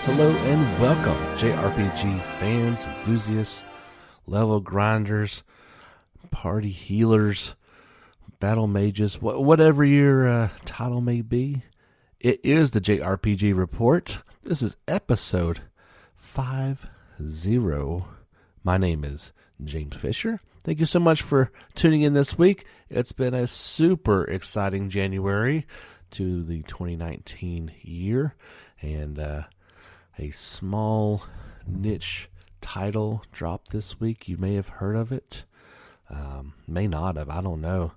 Hello and welcome, JRPG fans, enthusiasts, level grinders, party healers, battle mages, whatever your title may be. It is the JRPG Report. This is episode 50. My name is James Fisher. Thank you so much for tuning in this week. It's been a super exciting January to the 2019 year, and a small niche title dropped this week. You may have heard of it, may not have. I don't know.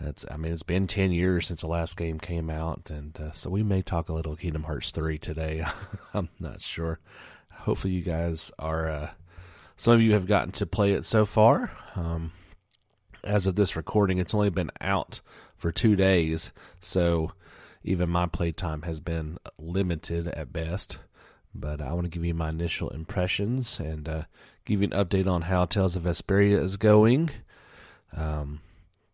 It's been 10 years since the last game came out, and so we may talk a little Kingdom Hearts 3 today. I'm not sure. Hopefully you guys are, some of you have gotten to play it so far. As of this recording, it's only been out for 2 days, so even my playtime has been limited at best. But I want to give you my initial impressions and give you an update on how Tales of Vesperia is going.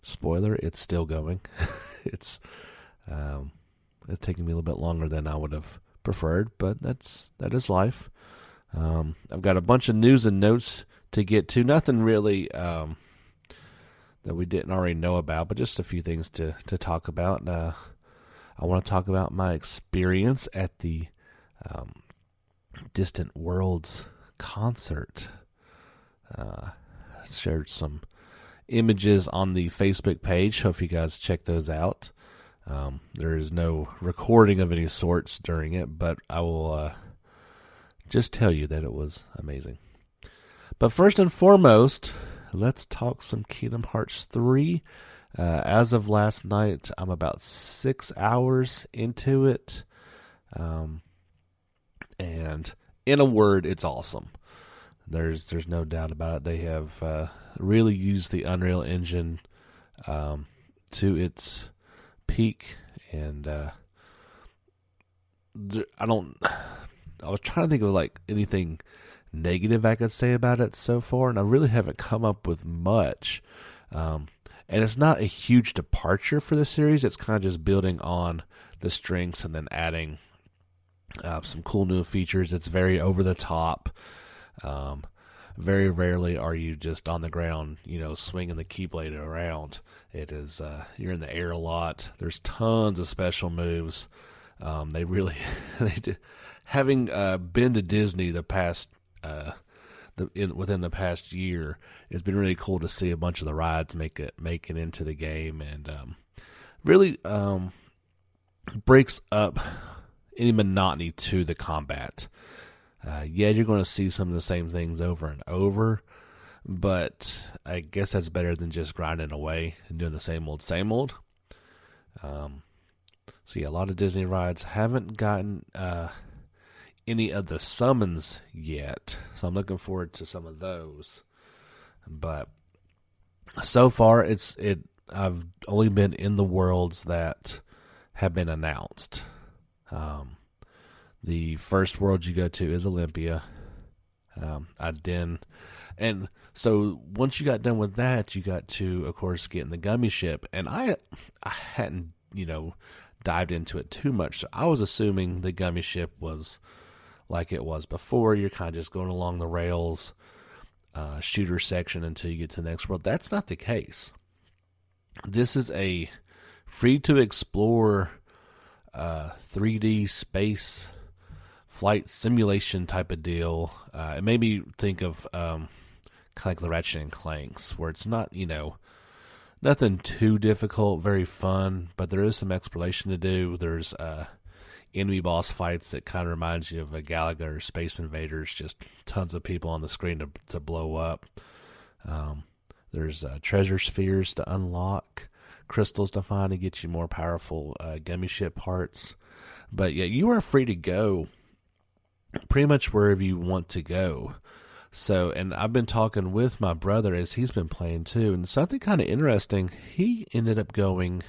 Spoiler, it's still going. It's taking me a little bit longer than I would have preferred, but that is life. I've got a bunch of news and notes to get to. Nothing really that we didn't already know about, but just a few things to talk about. I want to talk about my experience at the Distant Worlds concert. Shared some images on the Facebook page. Hope you guys check those out. There is no recording of any sorts during it, but I will just tell you that it was amazing. But first and foremost, let's talk some Kingdom Hearts 3. As of last night, I'm about 6 hours into it. And in a word, it's awesome. There's no doubt about it. They have really used the Unreal Engine to its peak, and I was trying to think of like anything negative I could say about it so far, and I really haven't come up with much. And it's not a huge departure for the series. It's kind of just building on the strengths and then adding some cool new features. It's very over the top. Very rarely are you just on the ground, swinging the Keyblade around. It is, you're in the air a lot. There's tons of special moves. They really, having been to Disney the past, within the past year, it's been really cool to see a bunch of the rides make it into the game, and really breaks up any monotony to the combat. You're going to see some of the same things over and over, but I guess that's better than just grinding away and doing the same old. So a lot of Disney rides haven't gotten any of the summons yet, so I'm looking forward to some of those. But so far, I've only been in the worlds that have been announced. The first world you go to is Olympia. And so once you got done with that, you got to, of course, get in the gummy ship. And I hadn't, dived into it too much. So I was assuming the gummy ship was like it was before. You're kind of just going along the rails, shooter section until you get to the next world. That's not the case. This is a free-to-explore 3D space flight simulation type of deal. It made me think of kind of like the Ratchet and Clanks, where it's not, nothing too difficult, very fun, but there is some exploration to do. There's enemy boss fights that kind of reminds you of a Galaga or Space Invaders, just tons of people on the screen to blow up. There's treasure spheres to unlock, crystals to find to get you more powerful gummy ship parts. But yeah, you are free to go pretty much wherever you want to go. So, and I've been talking with my brother as he's been playing too, and something kind of interesting, he ended up going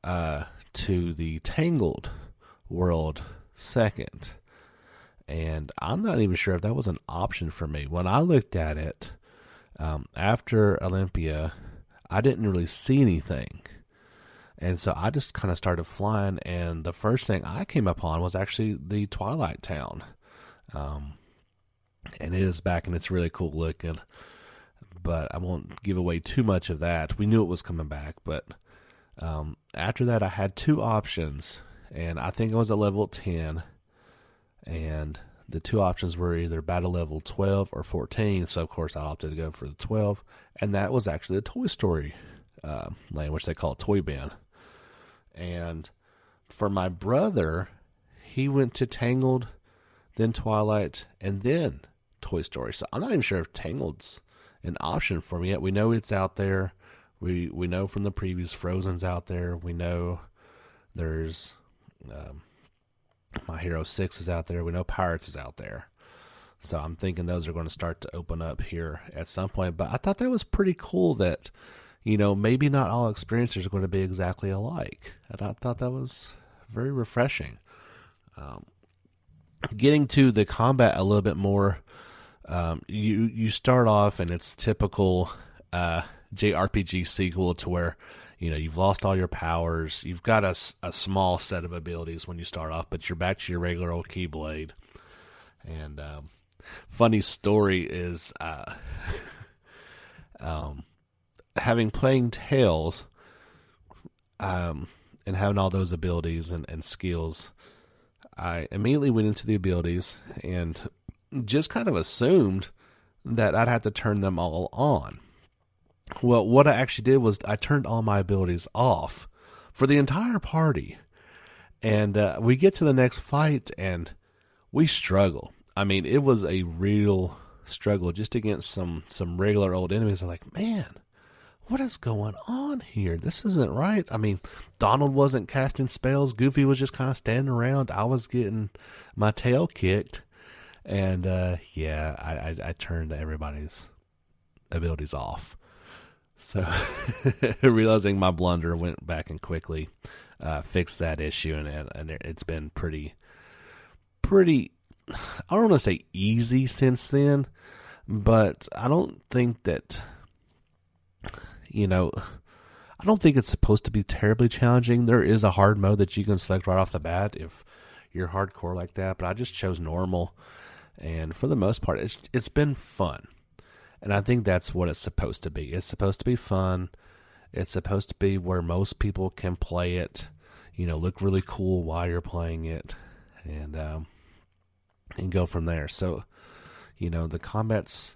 to the Tangled world second. And I'm not even sure if that was an option for me. When I looked at it, after Olympia, I didn't really see anything. And so I just kind of started flying, and the first thing I came upon was actually the Twilight Town. And it is back, and it's really cool looking. But I won't give away too much of that. We knew it was coming back, but after that, I had two options, and I think I was at level 10, and the two options were either battle level 12 or 14, so of course I opted to go for the 12, and that was actually the Toy Story land, which they call Toy Bin. And for my brother, he went to Tangled, then Twilight, and then Toy Story. So I'm not even sure if Tangled's an option for me yet. We know it's out there. We know from the previews Frozen's out there. We know there's My Hero 6 is out there. We know Pirates is out there. So I'm thinking those are going to start to open up here at some point. But I thought that was pretty cool that, maybe not all experiences are going to be exactly alike. And I thought that was very refreshing. Getting to the combat a little bit more, you start off and it's typical JRPG sequel to where, you've lost all your powers. You've got a small set of abilities when you start off, but you're back to your regular old Keyblade. And funny story is having playing Tales and having all those abilities and skills, I immediately went into the abilities and just kind of assumed that I'd have to turn them all on. Well, what I actually did was I turned all my abilities off for the entire party. And we get to the next fight and we struggle. I mean, it was a real struggle just against some regular old enemies. I'm like, man, what is going on here? This isn't right. I mean, Donald wasn't casting spells. Goofy was just kind of standing around. I was getting my tail kicked. And, I turned everybody's abilities off. So, realizing my blunder, went back and quickly fixed that issue. And it's been pretty, I don't want to say easy since then. But I don't think that, I don't think it's supposed to be terribly challenging. There is a hard mode that you can select right off the bat if you're hardcore like that, but I just chose normal. And for the most part, it's been fun. And I think that's what it's supposed to be. It's supposed to be fun. It's supposed to be where most people can play it, look really cool while you're playing it, and go from there. So, the combats,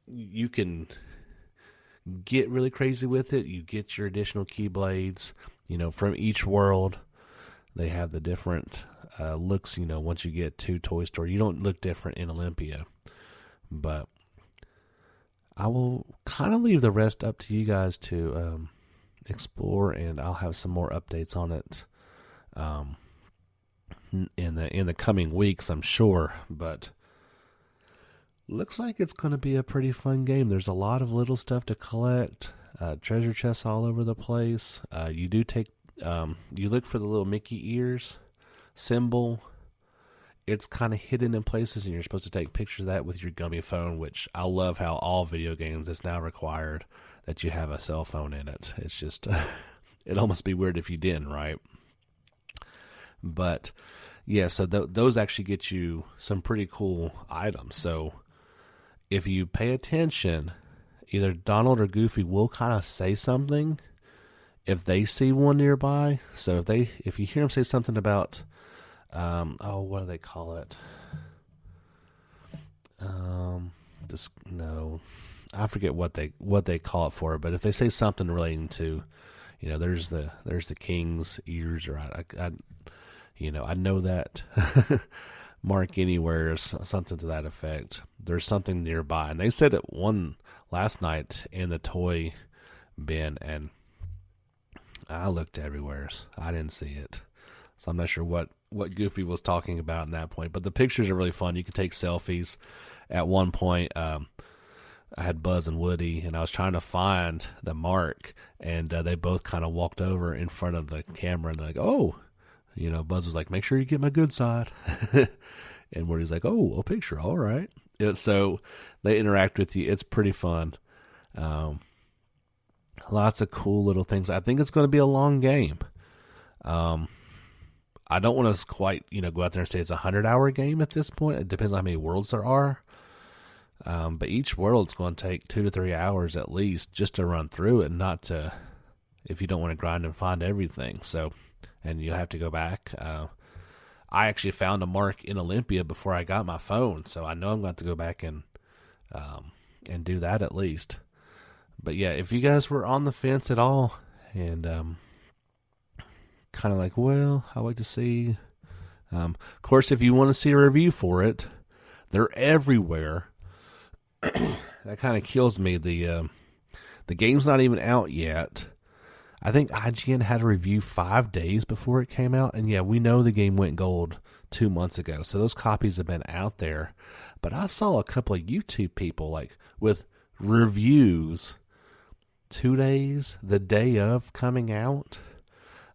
you can get really crazy with it. You get your additional Keyblades, from each world. They have the different looks, once you get to Toy Story. You don't look different in Olympia. But I will kind of leave the rest up to you guys to explore, and I'll have some more updates on it in the coming weeks, I'm sure. But looks like it's going to be a pretty fun game. There's a lot of little stuff to collect, treasure chests all over the place. You do take, you look for the little Mickey ears symbol. It's kind of hidden in places, and you're supposed to take pictures of that with your gummy phone, which I love how all video games, it's now required that you have a cell phone in it. It's just, it'd almost be weird if you didn't, right? But, yeah, so those actually get you some pretty cool items. So, if you pay attention, either Donald or Goofy will kind of say something if they see one nearby. So if you hear them say something about, what do they call it? I forget what they call it for. But if they say something relating to, there's the king's ears, or I know that. Mark anywhere, something to that effect. There's something nearby, and they said it one last night in the toy bin, and I looked everywhere. I didn't see it, so I'm not sure what Goofy was talking about in that point. But the pictures are really fun. You can take selfies. At one point, I had Buzz and Woody, and I was trying to find the mark, and they both kind of walked over in front of the camera, and they're like, "Oh." Buzz was like, "Make sure you get my good side." And Woody's like, "Oh, a picture. All right." So they interact with you. It's pretty fun. Lots of cool little things. I think it's going to be a long game. I don't want to quite, go out there and say it's a 100-hour game at this point. It depends on how many worlds there are. But each world's going to take 2 to 3 hours at least just to run through it, not to, if you don't want to grind and find everything. So, and you'll have to go back. I actually found a mark in Olympia before I got my phone, so I know I'm going to go back and do that at least. But yeah, if you guys were on the fence at all and kind of like, well, I'd like to see. Of course, if you want to see a review for it, they're everywhere. That kind of kills me. The game's not even out yet. I think IGN had a review 5 days before it came out, and yeah, we know the game went gold 2 months ago, so those copies have been out there. But I saw a couple of YouTube people like with reviews 2 days, the day of coming out.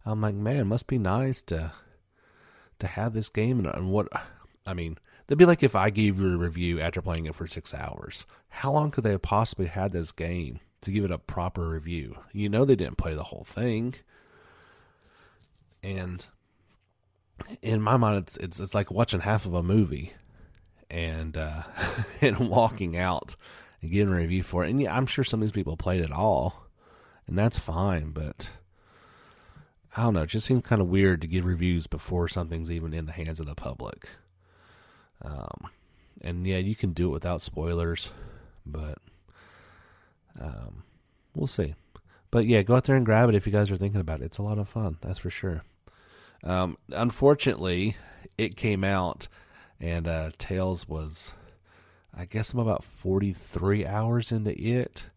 I'm like, man, it must be nice to have this game. And what, I mean, it'd be like if I gave you a review after playing it for 6 hours. How long could they have possibly had this game to give it a proper review? They didn't play the whole thing. And in my mind, it's like watching half of a movie and and walking out and getting a review for it. And yeah, I'm sure some of these people played it all, and that's fine, but I don't know. It just seems kind of weird to give reviews before something's even in the hands of the public. And yeah, you can do it without spoilers, but we'll see. But yeah, go out there and grab it if you guys are thinking about it. It's a lot of fun, that's for sure. Unfortunately, it came out, and Tales was, I guess I'm about 43 hours into it.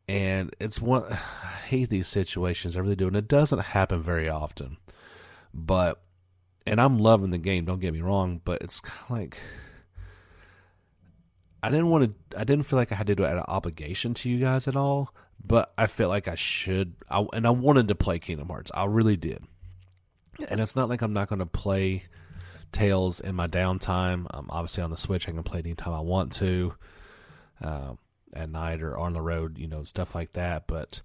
And it's one, I hate these situations, I really do, and it doesn't happen very often. But, and I'm loving the game, don't get me wrong, but it's kind of like, I didn't feel like I had to do an obligation to you guys at all, but I felt like I should, and I wanted to play Kingdom Hearts, I really did. And it's not like I'm not going to play Tales in my downtime. Obviously on the Switch, I can play it anytime I want to. At night or on the road, stuff like that. But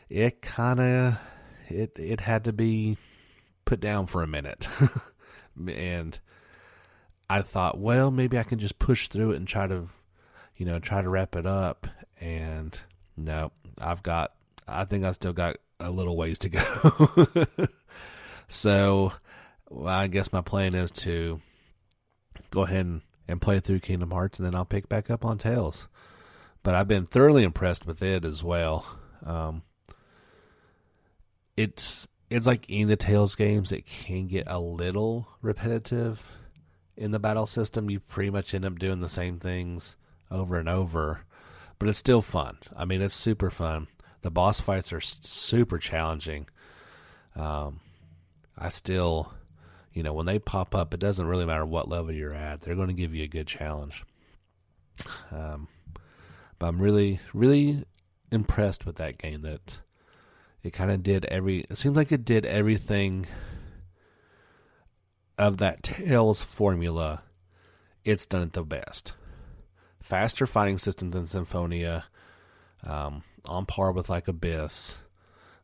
it kind of, it had to be put down for a minute. And I thought, well, maybe I can just push through it and try to wrap it up. And no, I think I still got a little ways to go. So I guess my plan is to go ahead and play through Kingdom Hearts, and then I'll pick back up on Tales. But I've been thoroughly impressed with it as well. It's like any of the Tales games, it can get a little repetitive in the battle system. You pretty much end up doing the same things over and over, but it's still fun. I mean, it's super fun. The boss fights are super challenging. I still, when they pop up, it doesn't really matter what level you're at. They're going to give you a good challenge. But I'm really, really impressed with that game, that it kind of it seems like it did everything of that Tales formula. It's done it the best. Faster fighting system than Symphonia, on par with like Abyss.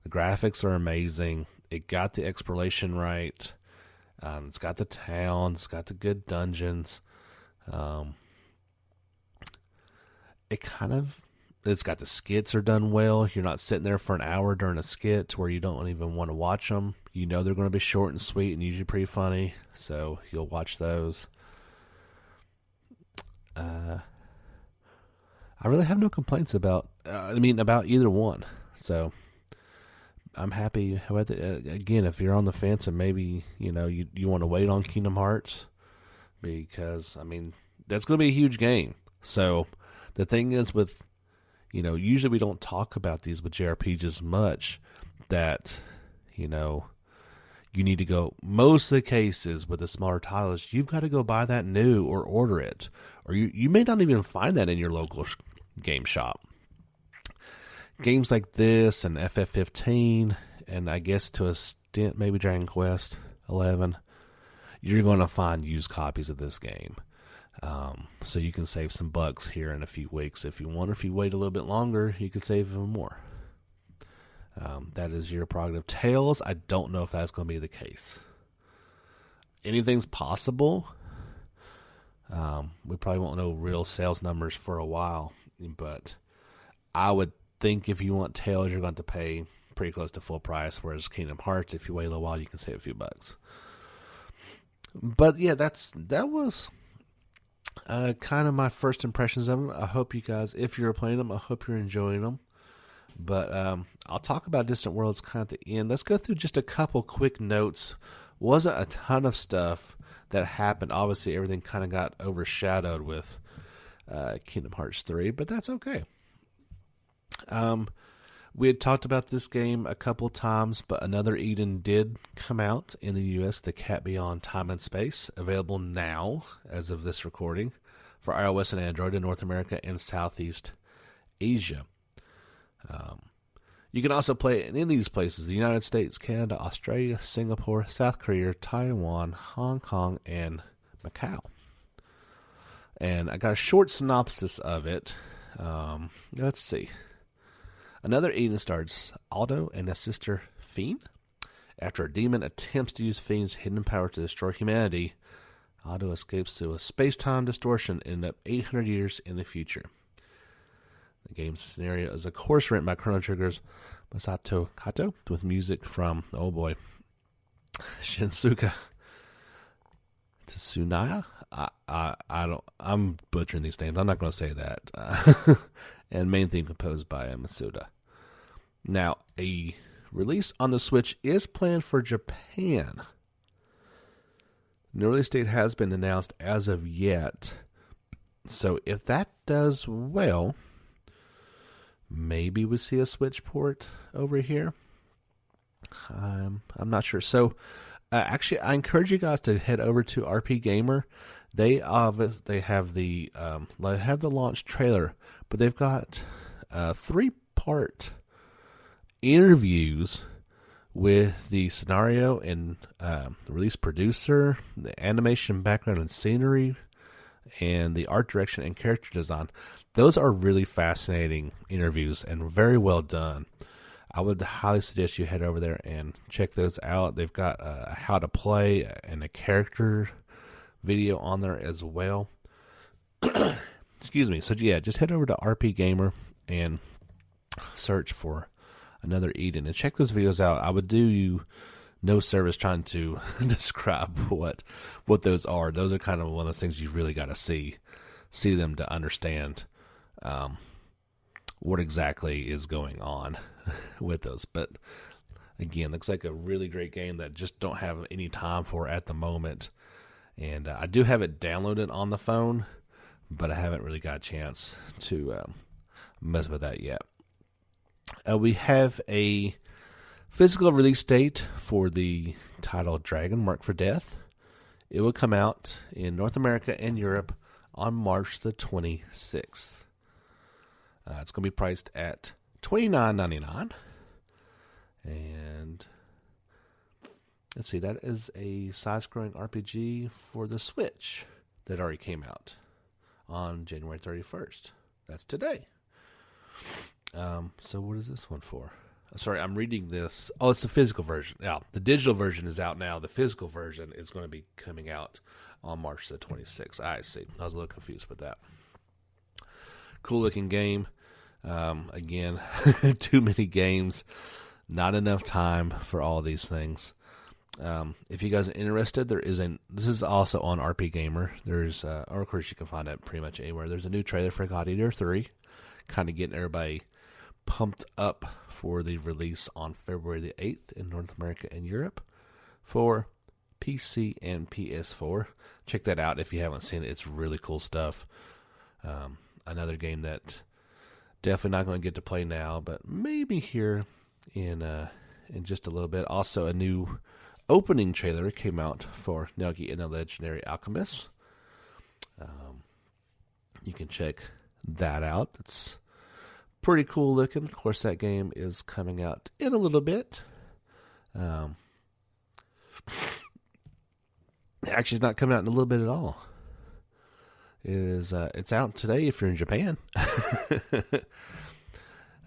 The graphics are amazing. It got the exploration right. It's got the towns, it's got the good dungeons. It's got the skits are done well. You're not sitting there for an hour during a skit where you don't even want to watch them. They're going to be short and sweet and usually pretty funny, so you'll watch those. I really have no complaints about either one. So I'm happy with it. Again, if you're on the fence and maybe, you want to wait on Kingdom Hearts, because, that's going to be a huge game. So the thing is with, usually we don't talk about these with JRPGs much, that, you need to go, most of the cases with the smaller titles, you've got to go buy that new or order it. Or you may not even find that in your local game shop. Games like this and FF15, and I guess to a extent maybe Dragon Quest 11, you're going to find used copies of this game. So you can save some bucks here in a few weeks if you want. Or if you wait a little bit longer, you can save even more. That is your prerogative. Tales, I don't know if that's going to be the case. Anything's possible. We probably won't know real sales numbers for a while, but I would think if you want Tales, you're going to pay pretty close to full price, whereas Kingdom Hearts, if you wait a little while, you can save a few bucks. But yeah, that was kind of my first impressions of them. I hope you guys, if you're playing them, I hope you're enjoying them. But I'll talk about Distant Worlds kind of at the end. Let's go through just a couple quick notes. Wasn't a ton of stuff that happened. Obviously, everything kind of got overshadowed with Kingdom Hearts 3, but that's okay. We had talked about this game a couple times, but Another Eden did come out in the U.S., The Cat Beyond Time and Space, available now, as of this recording, for iOS and Android in North America and Southeast Asia. You can also play it in any of these places: the United States, Canada, Australia, Singapore, South Korea, Taiwan, Hong Kong, and Macau. And I got a short synopsis of it. Let's see. Another Eden stars Aldo and his sister Fiend. After a demon attempts to use Fiend's hidden power to destroy humanity, Aldo escapes to a space-time distortion and ends up 800 years in the future. The game's scenario is, of course, written by Chrono Trigger's Masato Kato, with music from, oh boy, Shinsuke Tsunaya. I'm butchering these names. I'm not going to say that. And main theme composed by Masuda. Now, a release on the Switch is planned for Japan. No release date has been announced as of yet. So if that does well, maybe we see a Switch port over here. I'm not sure. So actually, I encourage you guys to head over to RP Gamer. They have the launch trailer, but they've got 3-part interviews with the scenario and the release producer, the animation background and scenery, and the art direction and character design. Those are really fascinating interviews and very well done. I would highly suggest you head over there and check those out. They've got a how to play and a character video on there as well. Excuse me. So yeah, just head over to RP Gamer and search for Another Eden and check those videos out. I would do you no service trying to describe what those are. Those are kind of one of those things you really got to see them to understand what exactly is going on with those. But again, looks like a really great game that just don't have any time for at the moment. And I do have it downloaded on the phone, but I haven't really got a chance to mess with that yet. We have a physical release date for the title Dragon Mark for Death. It will come out in North America and Europe on March the 26th. It's going to be priced at $29.99. And let's see, that is a side-scrolling RPG for the Switch that already came out on January 31st. That's today. So what is this one for? Sorry, I'm reading this. Oh, it's the physical version. Yeah, the digital version is out now. The physical version is going to be coming out on March the 26th. I see. I was a little confused with that. Cool-looking game. Again, too many games. Not enough time for all these things. If you guys are interested, this is also on RP Gamer. There's, or of course you can find it pretty much anywhere. There's a new trailer for God Eater 3, kind of getting everybody pumped up for the release on February the 8th in North America and Europe for PC and PS4. Check that out if you haven't seen it. It's really cool stuff. Another game that definitely not going to get to play now, but maybe here in just a little bit. Also, a new opening trailer came out for Nelgi and the Legendary Alchemist. You can check that out. It's pretty cool looking. Of course, that game is coming out in a little bit. Actually, it's not coming out in a little bit at all. It's out today if you're in Japan.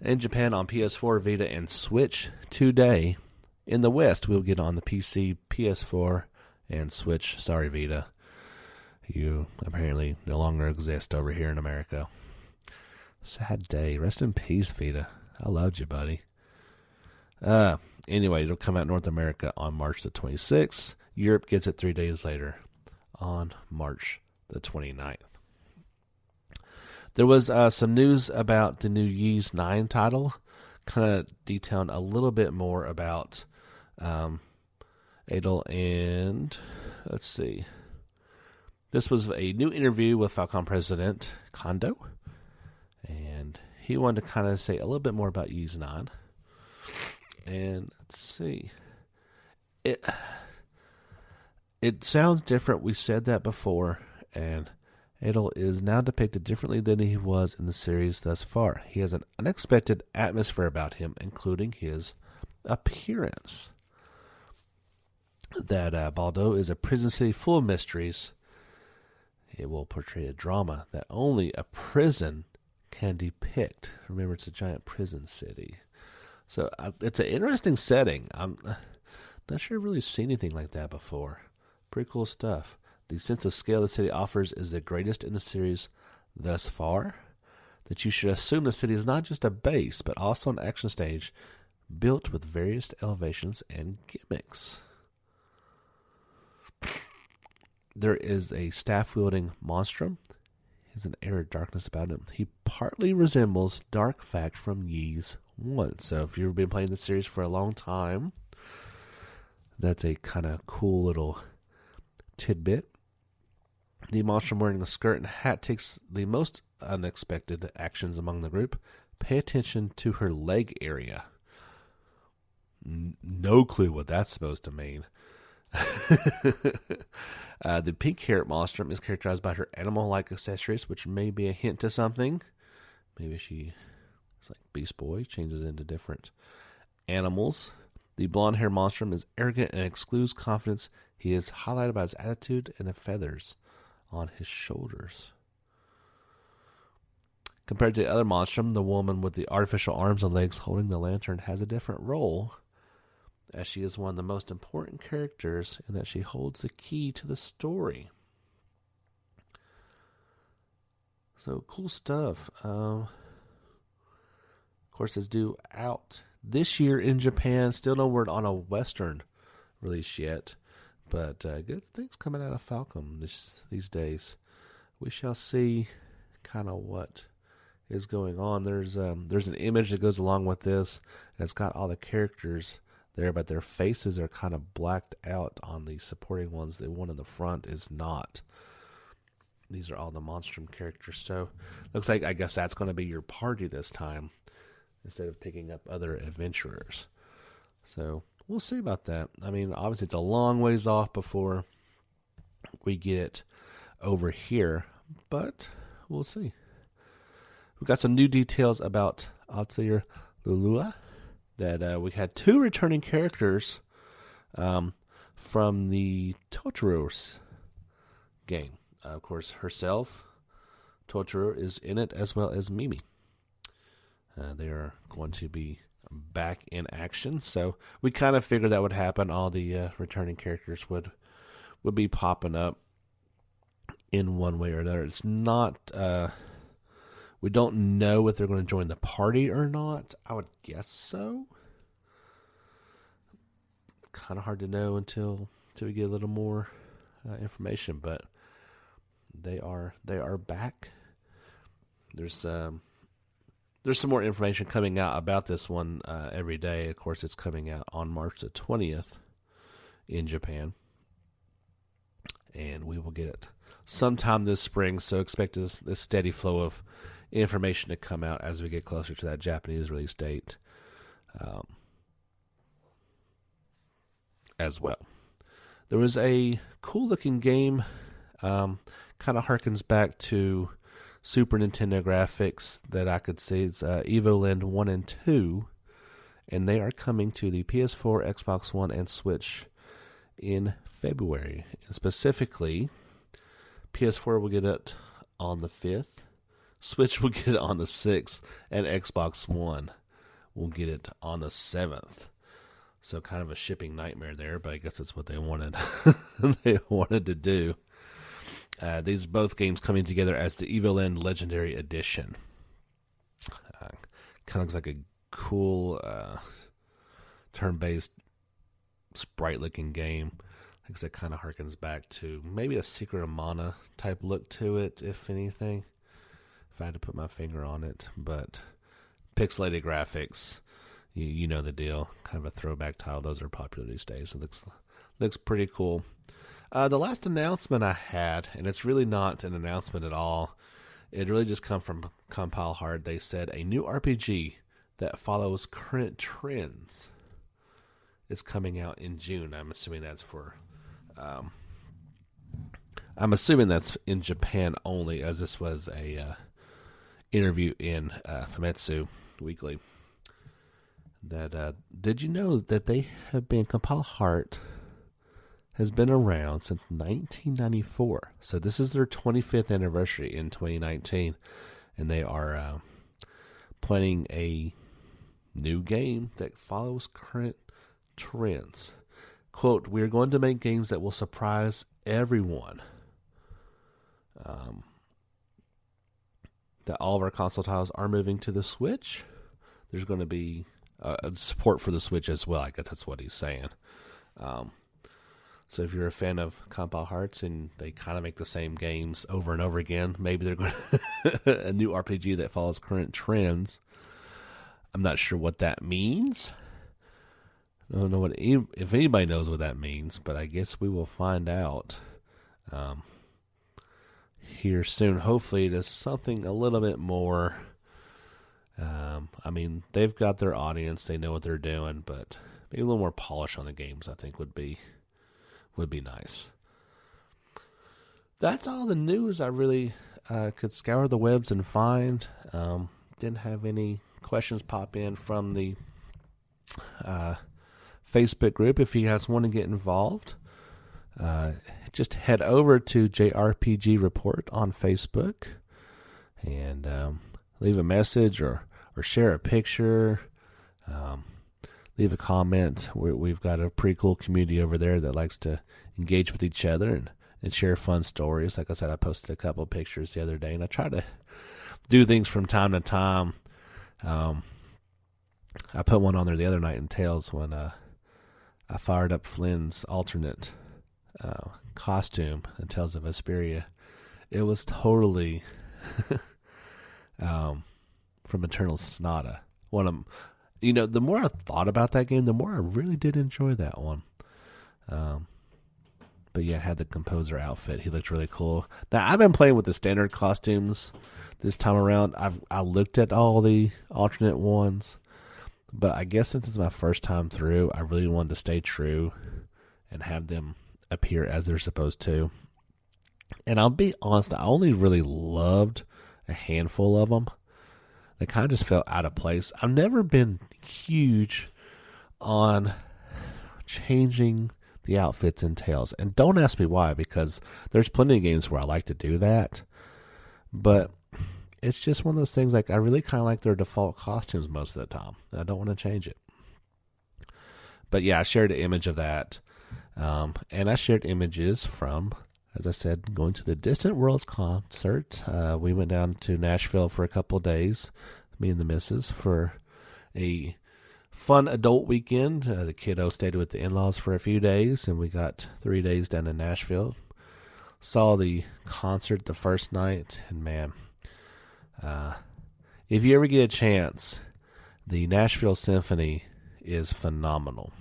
In Japan on PS4, Vita, and Switch today. In the West, we'll get on the PC, PS4, and Switch. Sorry, Vita. You apparently no longer exist over here in America. Sad day. Rest in peace, Vita. I loved you, buddy. Anyway, it'll come out in North America on March the 26th. Europe gets it 3 days later on March the 29th. There was some news about the new Ys 9 title, kind of detailing a little bit more about Adel, and let's see. This was a new interview with Falcon President Kondo, and he wanted to kind of say a little bit more about Ys 9. And let's see. It sounds different. We said that before, and Adel is now depicted differently than he was in the series thus far. He has an unexpected atmosphere about him, including his appearance. That Baldo is a prison city full of mysteries. It will portray a drama that only a prison can depict. Remember, it's a giant prison city. So it's an interesting setting. I'm not sure I've really seen anything like that before. Pretty cool stuff. The sense of scale the city offers is the greatest in the series thus far. That you should assume the city is not just a base, but also an action stage built with various elevations and gimmicks. There is a staff-wielding monstrum. He has an air of darkness about him. He partly resembles Dark Fact from Ys 1. So if you've been playing the series for a long time, that's a kind of cool little tidbit. The monstrum wearing a skirt and hat takes the most unexpected actions among the group. Pay attention to her leg area. No clue what that's supposed to mean. The pink carrot monstrum is characterized by her animal-like accessories, which may be a hint to something. Maybe she is like Beast Boy, changes into different animals. The blonde hair monstrum is arrogant and excludes confidence. He is highlighted by his attitude and the feathers on his shoulders. Compared to the other monstrum, the woman with the artificial arms and legs holding the lantern has a different role, as she is one of the most important characters in that she holds the key to the story. So, cool stuff. Of course, it's due out this year in Japan. Still no word on a Western release yet, but good things coming out of Falcom these days. We shall see kind of what is going on. There's an image that goes along with this, and it's got all the characters there, but their faces are kind of blacked out on the supporting ones. The one in the front is not. These are all the Monstrum characters. So looks like, I guess that's going to be your party this time instead of picking up other adventurers. So we'll see about that. I mean, obviously it's a long ways off before we get over here, but we'll see. We've got some new details about Atelier Lulua. That we had 2 returning characters from the Totoro's game. Of course, herself, Totoro, is in it, as well as Mimi. They are going to be back in action. So we kind of figured that would happen. All the returning characters would be popping up in one way or another. It's not... we don't know if they're going to join the party or not. I would guess so. Kind of hard to know until we get a little more information, but they are back. There's some more information coming out about this one every day. Of course, it's coming out on March the 20th in Japan, and we will get it sometime this spring. So expect this steady flow of information to come out as we get closer to that Japanese release date as well. There was a cool looking game, kind of harkens back to Super Nintendo graphics that I could see. It's Evoland 1 and 2, and they are coming to the PS4, Xbox One, and Switch in February. And specifically, PS4 will get it on the 5th. Switch will get it on the 6th, and Xbox One will get it on the 7th. So kind of a shipping nightmare there, but I guess that's what they wanted. They wanted to do. These both games coming together as the Evil End Legendary Edition. Kind of looks like a cool turn-based sprite-looking game. I guess it kind of harkens back to maybe a Secret of Mana type look to it, if anything. If I had to put my finger on it. But pixelated graphics, you know the deal. Kind of a throwback title. Those are popular these days. It looks pretty cool. The last announcement I had, and it's really not an announcement at all. It really just come from Compile Hard. They said a new RPG that follows current trends is coming out in June. I'm assuming that's for... I'm assuming that's in Japan only, as this was a interview in Famitsu Weekly. That did you know that they have been Compile Heart has been around since 1994. So this is their 25th anniversary in 2019, and they are planning a new game that follows current trends. Quote, "We're going to make games that will surprise everyone. That all of our console titles are moving to the Switch. There's going to be support for the Switch as well." I guess that's what he's saying. So if you're a fan of Compile Hearts and they kind of make the same games over and over again, maybe they're going to a new RPG that follows current trends. I'm not sure what that means. I don't know if anybody knows what that means, but I guess we will find out here soon. Hopefully it is something a little bit more. I mean, they've got their audience, they know what they're doing, but maybe a little more polish on the games, I think, would be nice. That's all the news I really could scour the webs and find. Didn't have any questions pop in from the Facebook group. If you guys want to get involved, just head over to JRPG Report on Facebook and leave a message or share a picture. Leave a comment. We've got a pretty cool community over there that likes to engage with each other and share fun stories. Like I said, I posted a couple of pictures the other day, and I try to do things from time to time. I put one on there the other night in Tales when I fired up Flynn's alternate costume in Tales of Vesperia. It was totally from Eternal Sonata. The more I thought about that game, the more I really did enjoy that one. But yeah, I had the composer outfit. He looked really cool. Now, I've been playing with the standard costumes this time around. I looked at all the alternate ones, but I guess since it's my first time through, I really wanted to stay true and have them appear as they're supposed to. And I'll be honest, I only really loved a handful of them. They kind of just felt out of place. I've never been huge on changing the outfits in Tales. And don't ask me why, because there's plenty of games where I like to do that. But it's just one of those things, like I really kind of like their default costumes most of the time. I don't want to change it. But yeah, I shared an image of that. And I shared images from, as I said, going to the Distant Worlds concert. We went down to Nashville for a couple of days, me and the missus, for a fun adult weekend. The kiddo stayed with the in-laws for a few days, and we got 3 days down in Nashville. Saw the concert the first night, and man, if you ever get a chance, the Nashville Symphony is phenomenal.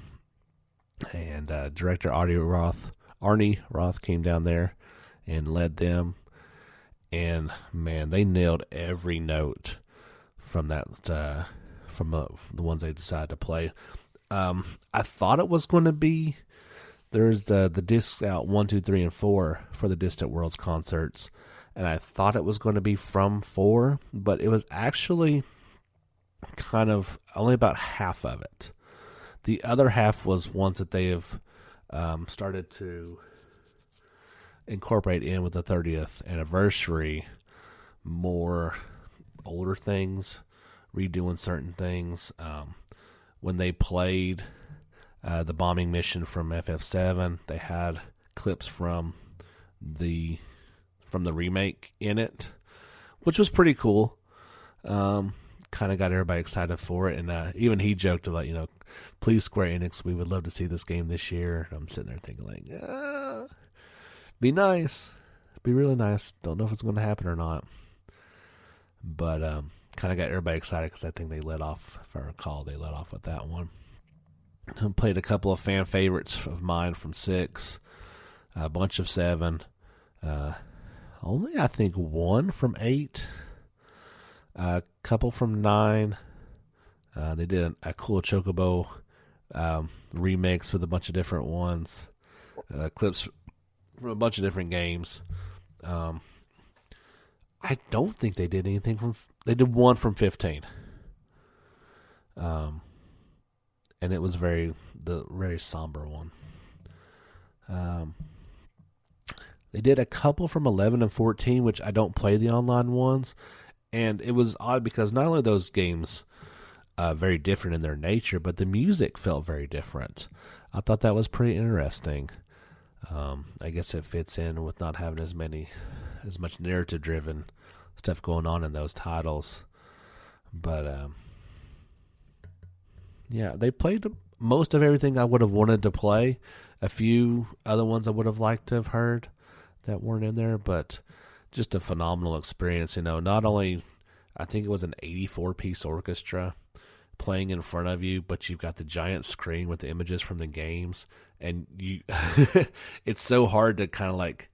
And director Arnie Roth came down there and led them, and man, they nailed every note from that from the ones they decided to play. I thought it was going to be, there's the discs out 1, 2, 3, and 4 for the Distant Worlds concerts, and I thought it was going to be from 4, but it was actually kind of only about half of it. The other half was ones that they have started to incorporate in with the 30th anniversary more older things, redoing certain things. When they played the bombing mission from FF7, they had clips from the remake in it, which was pretty cool. Kind of got everybody excited for it, and even he joked about, please Square Enix, we would love to see this game this year. I'm sitting there thinking like, be nice, be really nice. Don't know if it's going to happen or not, but kind of got everybody excited because I think they let off, if I recall, with that one. I played a couple of fan favorites of mine from 6, a bunch of 7, only I think one from 8. A couple from 9. They did a cool Chocobo remix with a bunch of different ones. Clips from a bunch of different games. I don't think they did anything from... They did one from 15. And it was the very somber one. They did a couple from 11 and 14, which I don't play the online ones. And it was odd because not only are those games very different in their nature, but the music felt very different. I thought that was pretty interesting. I guess it fits in with not having as much narrative-driven stuff going on in those titles. But, yeah, they played most of everything I would have wanted to play. A few other ones I would have liked to have heard that weren't in there, but... just a phenomenal experience, not only, I think it was an 84-piece orchestra playing in front of you, but you've got the giant screen with the images from the games, and you, it's so hard to kind of like,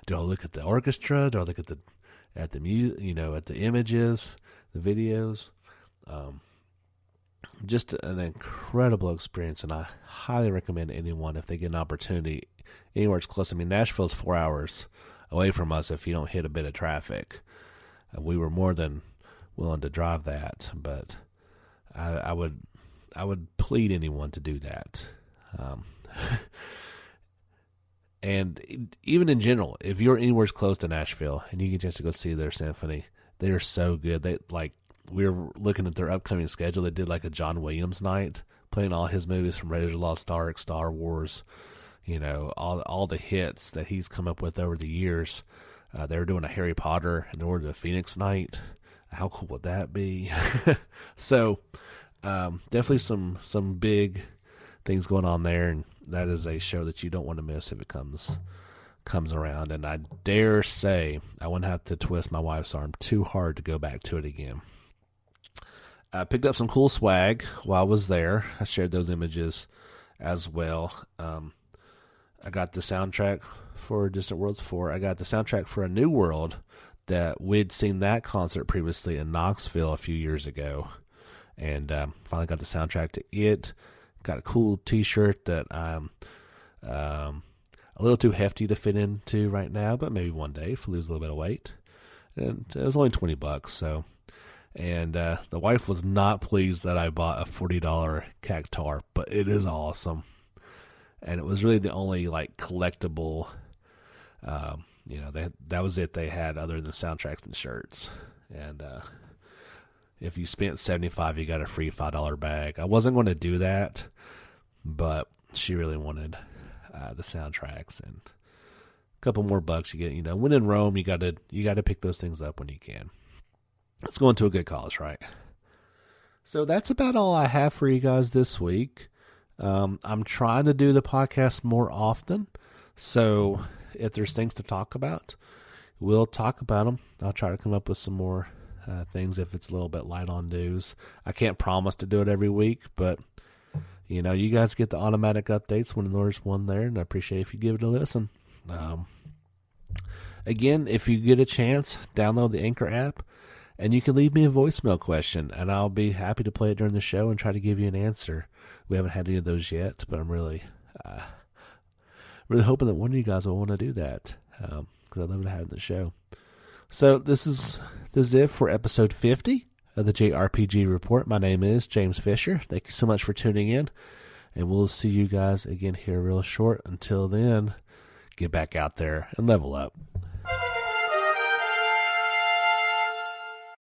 do I look at the orchestra? Do I look at the music, at the images, the videos? Just an incredible experience, and I highly recommend anyone, if they get an opportunity, anywhere it's close. I mean, Nashville's 4 hours away from us if you don't hit a bit of traffic. We were more than willing to drive that, but I would plead anyone to do that. And even in general, if you're anywhere close to Nashville and you get a chance to go see their symphony, they are so good. We were looking at their upcoming schedule. They did like a John Williams night, playing all his movies from Raiders of the Lost Ark, Star Wars, all the hits that he's come up with over the years. They were doing a Harry Potter and the Order of the Phoenix night. How cool would that be? So, definitely some big things going on there, and that is a show that you don't want to miss if it comes around. And I dare say I wouldn't have to twist my wife's arm too hard to go back to it again. I picked up some cool swag while I was there. I shared those images as well. I got the soundtrack for Distant Worlds 4. I got the soundtrack for A New World that we'd seen that concert previously in Knoxville a few years ago. And finally got the soundtrack to it. Got a cool t-shirt that I'm a little too hefty to fit into right now, but maybe one day if I lose a little bit of weight. And it was only $20, so... And the wife was not pleased that I bought a $40 cactar, but it is awesome. And it was really the only collectible, that was it they had other than soundtracks and shirts. And if you spent $75, you got a free $5 bag. I wasn't going to do that, but she really wanted the soundtracks and a couple more bucks. You get, when in Rome, you got to pick those things up when you can. It's going to a good cause, right? So that's about all I have for you guys this week. I'm trying to do the podcast more often. So if there's things to talk about, we'll talk about them. I'll try to come up with some more things if it's a little bit light on news. I can't promise to do it every week, but you guys get the automatic updates when there's one there, and I appreciate if you give it a listen. Again, if you get a chance, download the Anchor app. And you can leave me a voicemail question, and I'll be happy to play it during the show and try to give you an answer. We haven't had any of those yet, but I'm really hoping that one of you guys will want to do that, because I love to have it in the show. So this is it for episode 50 of the JRPG Report. My name is James Fisher. Thank you so much for tuning in, and we'll see you guys again here real short. Until then, get back out there and level up.